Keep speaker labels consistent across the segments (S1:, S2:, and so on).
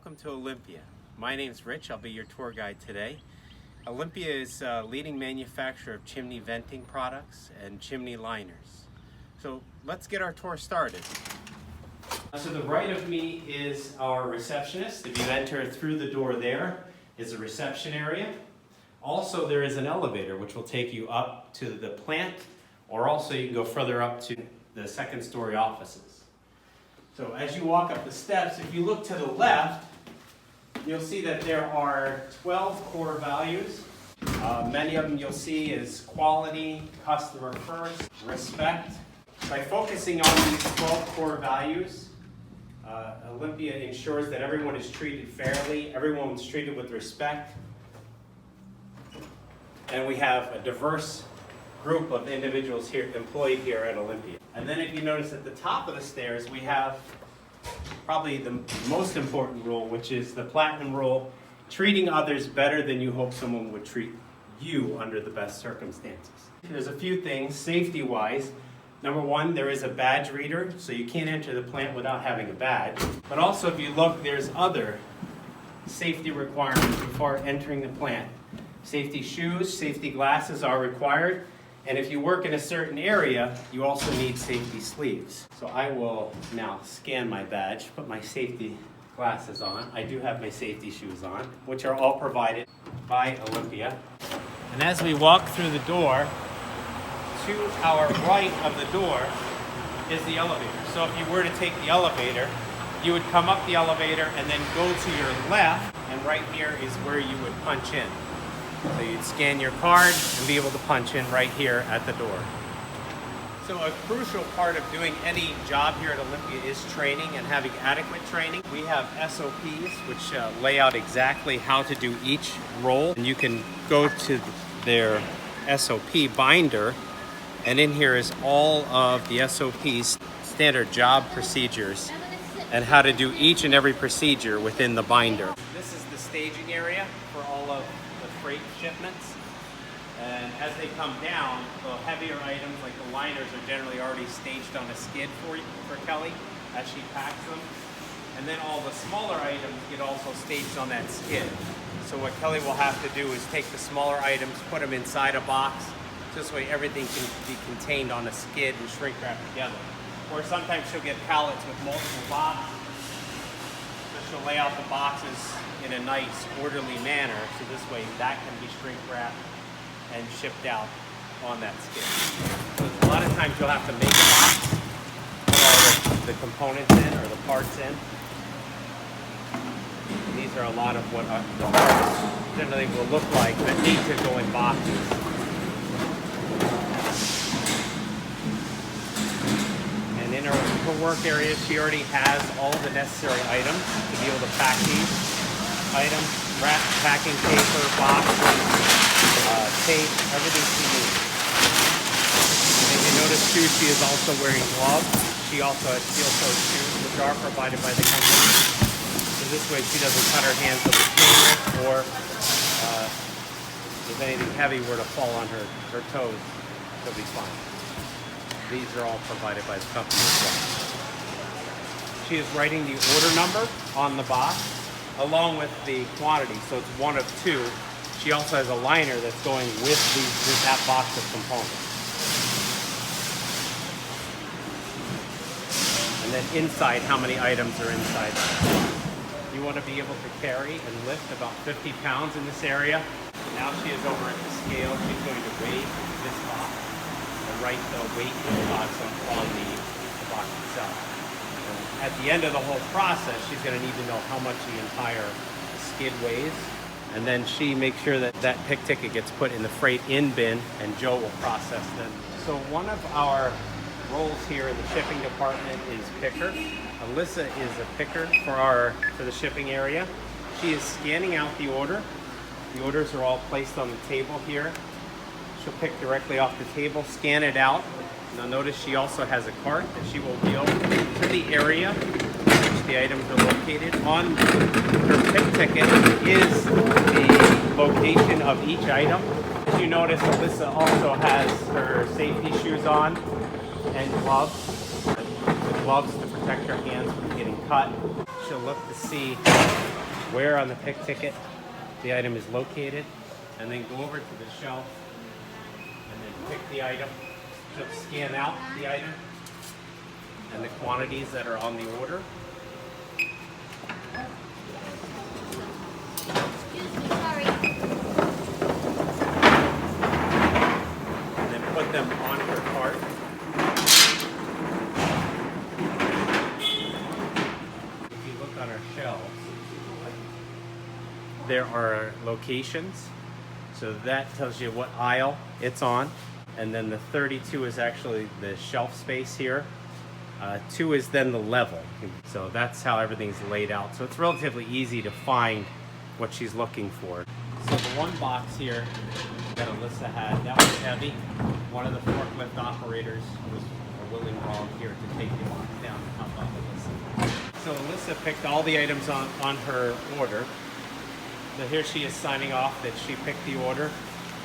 S1: Welcome to Olympia. My name's Rich. I'll be your tour guide today. Olympia is a leading manufacturer of chimney venting products and chimney liners. So let's get our tour started. To the right of me is our receptionist. If you enter through the door, there is a reception area. Also, there is an elevator which will take you up to the plant, or also you can go further up to the second story offices. So as you walk up the steps, if you look to the left, you'll see that there are 12 core values. Many of them you'll see is quality, customer first, respect. By focusing on these 12 core values, Olympia ensures that everyone is treated fairly, everyone is treated with respect, and we have a diverse group of individuals here, employed here at Olympia. And then if you notice at the top of the stairs, we have probably the most important rule, which is the platinum rule, treating others better than you hope someone would treat you under the best circumstances. There's a few things safety-wise. Number one, there is a badge reader, so you can't enter the plant without having a badge. But also, if you look, there's other safety requirements before entering the plant. Safety shoes, safety glasses are required. And if you work in a certain area, you also need safety sleeves. So I will now scan my badge, put my safety glasses on. I do have my safety shoes on, which are all provided by Olympia. And as we walk through the door, to our right of the door is the elevator. So if you were to take the elevator, you would come up the elevator and then go to your left, and right here is where you would punch in. So you'd scan your card and be able to punch in right here at the door. So a crucial part of doing any job here at Olympia is training and having adequate training. We have SOPs which lay out exactly how to do each role. And you can go to their SOP binder, and in here is all of the SOPs, standard job procedures, and how to do each and every procedure within the binder. This is the staging area for all of the freight shipments, and as they come down, the heavier items like the liners are generally already staged on a skid for Kelly as she packs them, and then all the smaller items get also staged on that skid. So what Kelly will have to do is take the smaller items, put them inside a box, this way everything can be contained on a skid and shrink wrap together. Or sometimes she'll get pallets with multiple boxes, so she'll lay out the boxes in a nice, orderly manner, so this way that can be shrink wrapped and shipped out on that skid. So a lot of times you'll have to make a box, put all the components in, or the parts in. And these are a lot of what the parts generally will look like that need to go in boxes. And in her work area, she already has all the necessary items to be able to pack these items, wrap, packing paper, boxes, tape, everything she needs. And if you notice too, she is also wearing gloves. She also has steel-toed shoes, which are provided by the company. So this way she doesn't cut her hands with the stainless, or if anything heavy were to fall on her toes, she'll be fine. These are all provided by the company as well. She is writing the order number on the box, along with the quantity, so it's one of two. She also has a liner that's going with that box of components. And then inside, how many items are inside that. You want to be able to carry and lift about 50 pounds in this area. Now she is over at the scale. She's going to weigh this box and write the weight of the box on the box itself. And at the end of the whole process, she's going to need to know how much the entire skid weighs. And then she makes sure that that pick ticket gets put in the freight in bin, and Joe will process them. So one of our roles here in the shipping department is picker. Alyssa is a picker for the shipping area. She is scanning out the order. The orders are all placed on the table here. She'll pick directly off the table, scan it out. Now notice she also has a cart that she will wheel to the area which the items are located. On her pick ticket is the location of each item. As you notice, Alyssa also has her safety shoes on and gloves. The gloves to protect her hands from getting cut. she'll look to see where on the pick ticket the item is located, and then go over to the shelf and then pick the item. She'll scan out the item and the quantities that are on the order.
S2: Excuse me, sorry.
S1: And then put them on her cart. If you look on our shelves, there are locations. So that tells you what aisle it's on. And then the 32 is actually the shelf space here. 2 is then the level. So that's how everything's laid out. So it's relatively easy to find what she's looking for. So the one box here that Alyssa had, that was heavy. One of the forklift operators was a willing volunteer to take the box down and help out Alyssa. So Alyssa picked all the items on her order. So here she is signing off that she picked the order.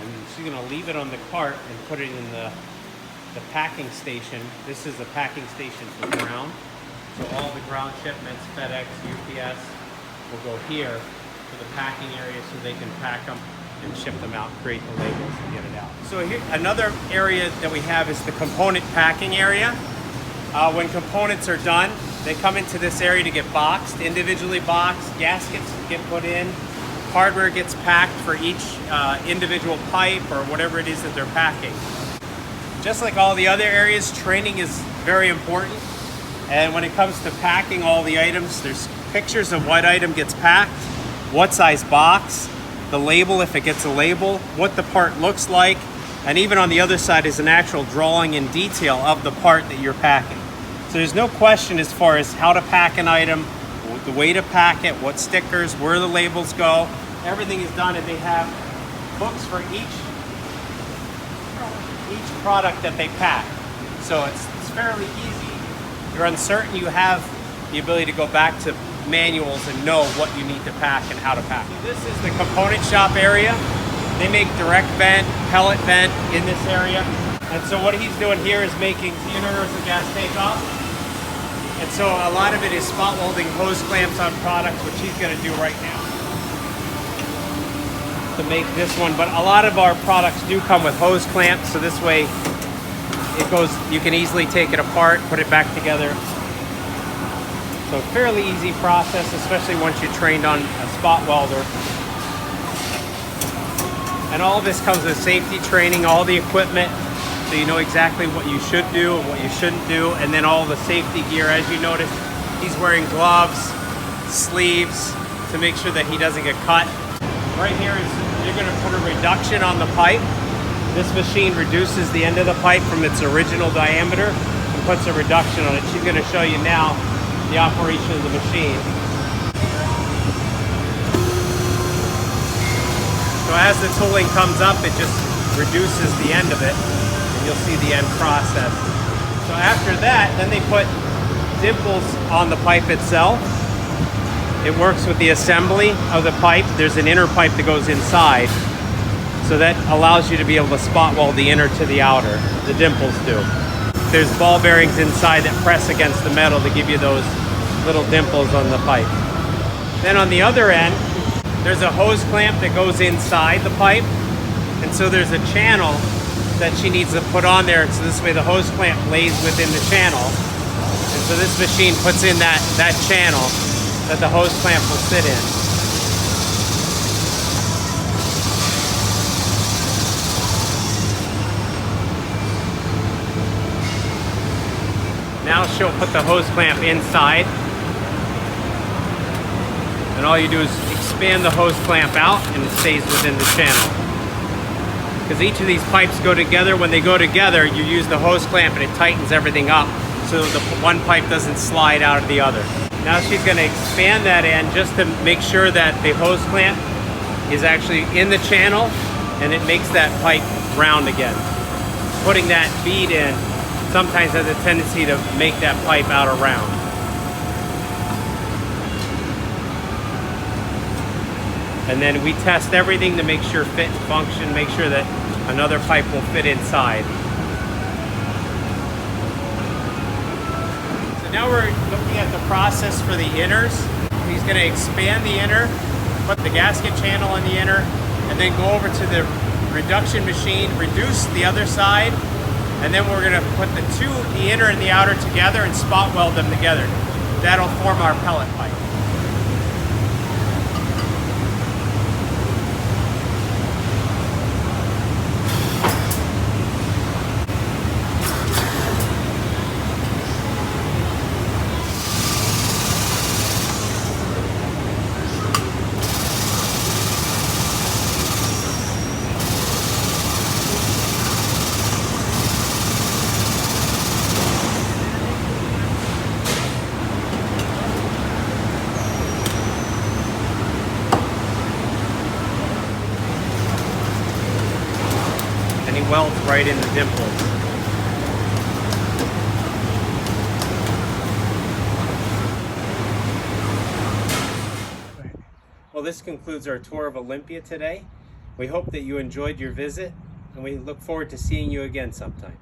S1: And she's going to leave it on the cart and put it in the packing station. This is the packing station for ground. So all the ground shipments, FedEx, UPS, will go here to the packing area so they can pack them and ship them out, create the labels and get it out. So here, another area that we have is the component packing area. When components are done, they come into this area to get boxed, individually boxed, gaskets get put in, hardware gets packed for each individual pipe or whatever it is that they're packing. Just like all the other areas, training is very important. And when it comes to packing all the items, there's pictures of what item gets packed, what size box, the label if it gets a label, what the part looks like, and even on the other side is an actual drawing in detail of the part that you're packing. So there's no question as far as how to pack an item, the way to pack it, what stickers, where the labels go. Everything is done, and they have books for each product that they pack. So it's fairly easy. If you're uncertain, you have the ability to go back to manuals and know what you need to pack and how to pack. So this is the component shop area. They make direct vent, pellet vent in this area. And so what he's doing here is making, you notice the gas take off? And so a lot of it is spot welding hose clamps on products, which he's going to do right now to make this one. But a lot of our products do come with hose clamps, so this way it goes, you can easily take it apart, put it back together. So fairly easy process, especially once you're trained on a spot welder. And all of this comes with safety training, all the equipment, so you know exactly what you should do and what you shouldn't do, and then all the safety gear. As you notice, he's wearing gloves, sleeves, to make sure that he doesn't get cut. Right here is, you're going to put a reduction on the pipe. This machine reduces the end of the pipe from its original diameter and puts a reduction on it. She's going to show you now the operation of the machine. So as the tooling comes up, it just reduces the end of it, and you'll see the end process. So after that, then they put dimples on the pipe itself. It works with the assembly of the pipe. There's an inner pipe that goes inside, so that allows you to be able to spot weld the inner to the outer. The dimples do. There's ball bearings inside that press against the metal to give you those little dimples on the pipe. Then on the other end, there's a hose clamp that goes inside the pipe, and so there's a channel that she needs to put on there, so this way the hose clamp lays within the channel. And so this machine puts in that channel that the hose clamp will sit in. Now she'll put the hose clamp inside, and all you do is expand the hose clamp out and it stays within the channel. Because each of these pipes go together. When they go together, you use the hose clamp and it tightens everything up so the one pipe doesn't slide out of the other. Now she's going to expand that end just to make sure that the hose clamp is actually in the channel and it makes that pipe round again. Putting that bead in sometimes has a tendency to make that pipe out of round. And then we test everything to make sure fit and function, make sure that another pipe will fit inside. So Now we're looking at the process for the inners. He's going to expand the inner, put the gasket channel on the inner, and then go over to the reduction machine, reduce the other side, and then we're going to put the inner and the outer together and spot weld them together. That'll form our pellet pipe. Welds right in the dimples. Well, this concludes our tour of Olympia today. We hope that you enjoyed your visit, and we look forward to seeing you again sometime.